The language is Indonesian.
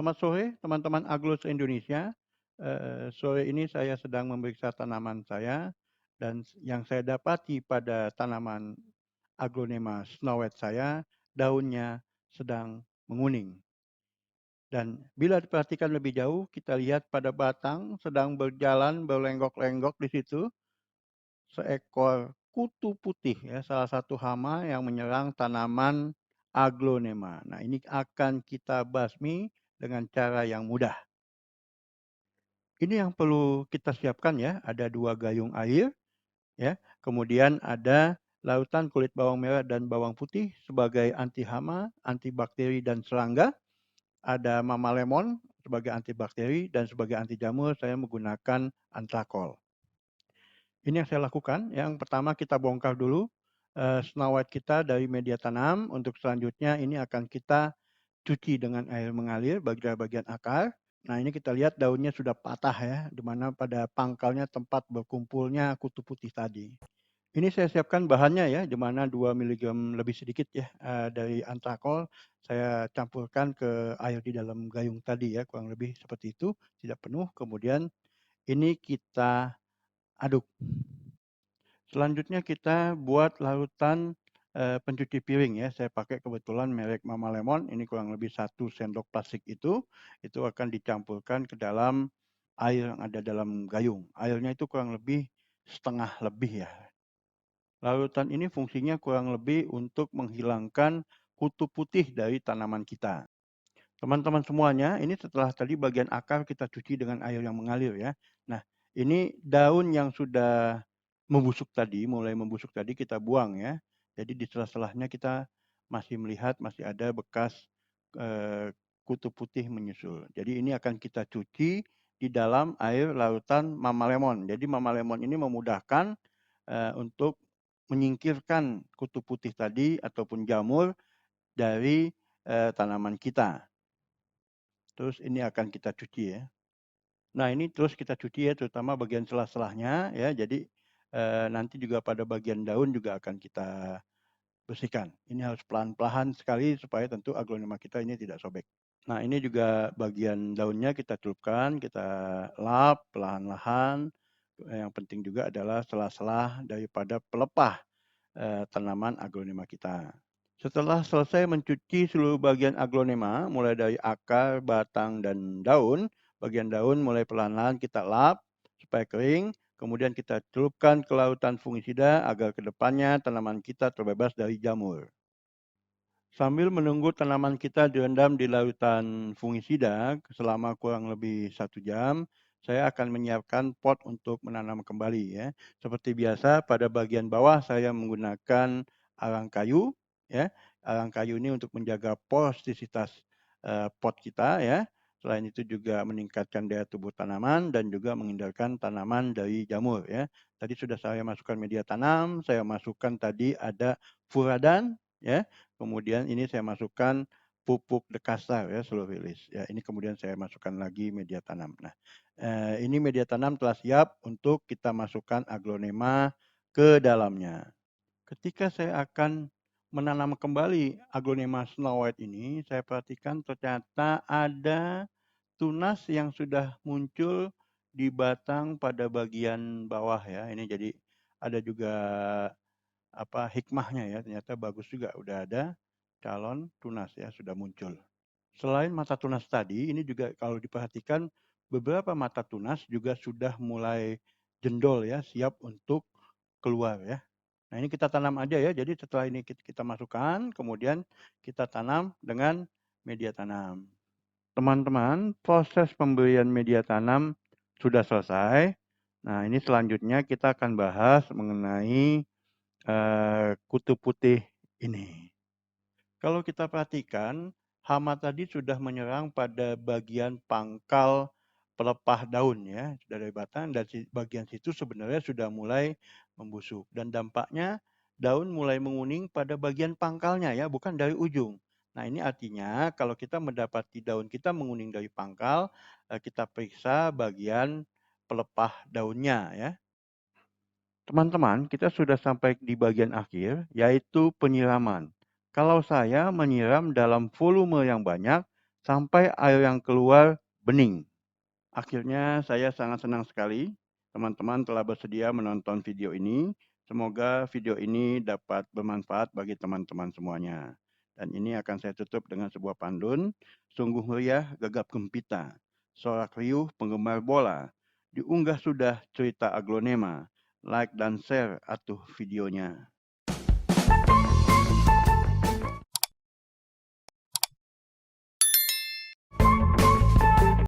Selamat sore teman-teman Aglo se-Indonesia. Sore ini saya sedang memeriksa tanaman saya dan yang saya dapati pada tanaman Aglonema snowet saya, daunnya sedang menguning. Dan bila diperhatikan lebih jauh, kita lihat pada batang sedang berjalan berlenggok-lenggok di situ seekor kutu putih ya, salah satu hama yang menyerang tanaman Aglonema. Nah, ini akan kita basmi dengan cara yang mudah. Ini yang perlu kita siapkan ya, ada 2 gayung air ya, kemudian ada larutan kulit bawang merah dan bawang putih sebagai anti hama, anti bakteri dan serangga, ada mama lemon sebagai antibakteri dan sebagai anti jamur saya menggunakan antrakol. Ini yang saya lakukan, yang pertama kita bongkar dulu snow white kita dari media tanam, untuk selanjutnya ini akan kita cuci dengan air mengalir bagian-bagian akar. Nah, ini kita lihat daunnya sudah patah ya, di mana pada pangkalnya tempat berkumpulnya kutu putih tadi. Ini saya siapkan bahannya ya, di mana 2 miligram lebih sedikit ya dari antrakol saya campurkan ke air di dalam gayung tadi ya, kurang lebih seperti itu, tidak penuh. Kemudian ini kita aduk. Selanjutnya kita buat larutan pencuci piring ya. Saya pakai kebetulan merek Mama Lemon, ini kurang lebih 1 sendok plastik itu akan dicampurkan ke dalam air yang ada dalam gayung. Airnya itu kurang lebih setengah lebih ya. Larutan ini fungsinya kurang lebih untuk menghilangkan kutu putih dari tanaman kita. Teman-teman semuanya, ini setelah tadi bagian akar kita cuci dengan air yang mengalir ya. Nah, ini daun yang sudah membusuk tadi, mulai membusuk tadi kita buang ya. Jadi di sela-selahnya kita masih melihat masih ada bekas kutu putih menyusul. Jadi ini akan kita cuci di dalam air larutan Mama Lemon. Jadi Mama Lemon ini memudahkan untuk menyingkirkan kutu putih tadi ataupun jamur dari tanaman kita. Terus ini akan kita cuci ya. Nah, ini terus kita cuci ya, terutama bagian selah-selahnya ya. Jadi nanti juga pada bagian daun juga akan kita bersihkan. Ini harus pelan-pelan sekali supaya tentu aglonema kita ini tidak sobek. Nah, ini juga bagian daunnya kita celupkan, kita lap perlahan-lahan. Yang penting juga adalah selah-selah daripada pelepah tanaman aglonema kita. Setelah selesai mencuci seluruh bagian aglonema, mulai dari akar, batang, dan daun, bagian daun mulai perlahan-lahan kita lap supaya kering, kemudian kita celupkan ke larutan fungisida agar kedepannya tanaman kita terbebas dari jamur. Sambil menunggu tanaman kita direndam di larutan fungisida selama kurang lebih 1 jam, saya akan menyiapkan pot untuk menanam kembali ya. Seperti biasa pada bagian bawah saya menggunakan arang kayu ya. Arang kayu ini untuk menjaga porositas pot kita ya. Selain itu juga meningkatkan daya tumbuh tanaman dan juga menghindarkan tanaman dari jamur ya. Tadi sudah saya masukkan media tanam, saya masukkan tadi ada furadan ya. Kemudian ini saya masukkan pupuk dekasar ya, slow release. Ya, ini kemudian saya masukkan lagi media tanam. Nah, ini media tanam telah siap untuk kita masukkan aglonema ke dalamnya. Ketika saya akan menanam kembali aglonema snow white ini, saya perhatikan ternyata ada tunas yang sudah muncul di batang pada bagian bawah ya. Ini jadi ada juga hikmahnya ya, ternyata bagus juga udah ada calon tunas ya sudah muncul. Selain mata tunas tadi, ini juga kalau diperhatikan beberapa mata tunas juga sudah mulai jendol ya, siap untuk keluar ya. Nah, ini kita tanam aja ya. Jadi setelah ini kita masukkan, kemudian kita tanam dengan media tanam. Teman-teman, proses pemberian media tanam sudah selesai. Nah, ini selanjutnya kita akan bahas mengenai kutu putih ini. Kalau kita perhatikan, hama tadi sudah menyerang pada bagian pangkal pelepah daun ya, dari batang dan bagian situ sebenarnya sudah mulai membusuk dan dampaknya daun mulai menguning pada bagian pangkalnya ya, bukan dari ujung. Nah, ini artinya kalau kita mendapati daun kita menguning dari pangkal, kita periksa bagian pelepah daunnya ya. Teman-teman, kita sudah sampai di bagian akhir, yaitu penyiraman. Kalau saya menyiram dalam volume yang banyak, sampai air yang keluar bening. Akhirnya saya sangat senang sekali teman-teman telah bersedia menonton video ini. Semoga video ini dapat bermanfaat bagi teman-teman semuanya. Dan ini akan saya tutup dengan sebuah pantun. Sungguh meriah gagap gempita, sorak riuh penggemar bola. Diunggah sudah cerita aglonema. Like dan share atuh videonya.